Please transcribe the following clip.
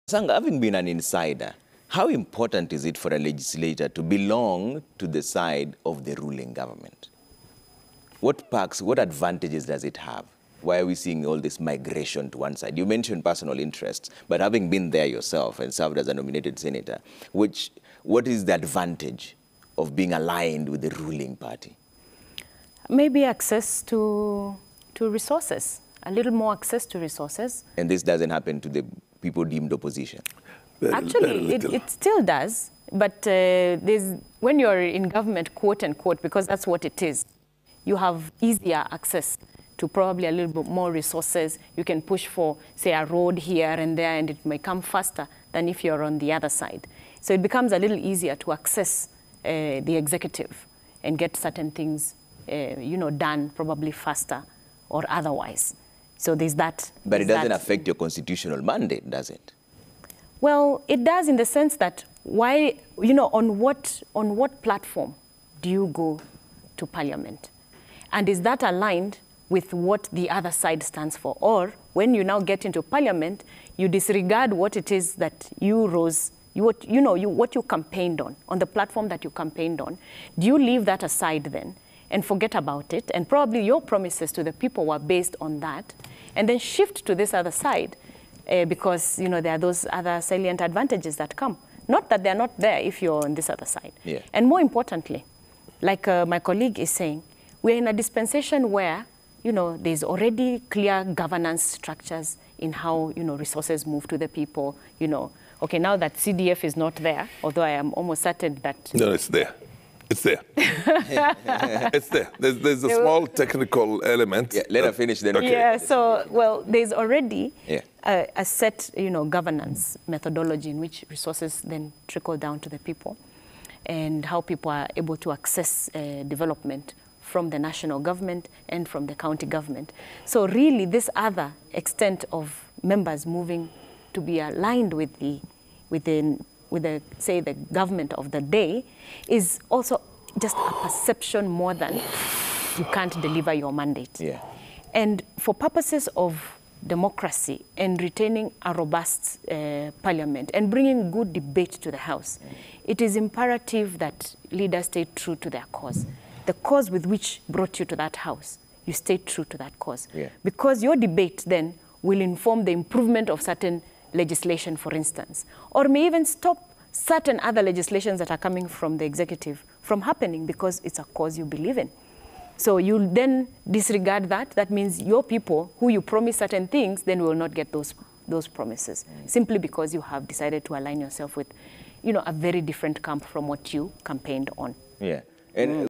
Kasanga, having been an insider, how important is it for a legislator to belong to the side of the ruling government? What perks, what advantages does it have? Why are we seeing all this migration to one side? You mentioned personal interests, but having been there yourself and served as a nominated senator, what is the advantage of being aligned with the ruling party? Maybe access to resources, a little more access to resources. And this doesn't happen to the people deemed opposition? Actually, it still does, but when you're in government, quote unquote, because that's what it is, you have easier access to probably a little bit more resources. You can push for, say, a road here and there, and it may come faster than if you're on the other side. So it becomes a little easier to access the executive and get certain things done probably faster or otherwise. So there's that. But it doesn't affect your constitutional mandate, does it? Well, it does in the sense that on what platform do you go to parliament? And is that aligned with what the other side stands for? Or when you now get into parliament, you disregard what it is that you rose, what you campaigned on the platform that you campaigned on. Do you leave that aside then and forget about it? And probably your promises to the people were based on that, and then shift to this other side because there are those other salient advantages that come. Not that they're not there if you're on this other side. Yeah. And more importantly, like my colleague is saying, we're in a dispensation where there's already clear governance structures in how resources move to the people. Okay, now that CDF is not there, although I am almost certain that... No, it's there. It's there. It's there. There's a small technical element. Yeah, let her finish then. Okay. Yeah, so, well, there's already a set, governance methodology in which resources then trickle down to the people and how people are able to access development from the national government and from the county government. So really, this other extent of members moving to be aligned with the say, the government of the day is also just a perception more than you can't deliver your mandate. Yeah. And for purposes of democracy and retaining a robust parliament and bringing good debate to the House, it is imperative that leaders stay true to their cause. The cause with which brought you to that House, you stay true to that cause. Yeah. Because your debate then will inform the improvement of certain legislation, for instance, or may even stop certain other legislations that are coming from the executive from happening because it's a cause you believe in. So you then disregard that. That means your people who you promise certain things then will not get those promises simply because you have decided to align yourself with, a very different camp from what you campaigned on. Yeah. And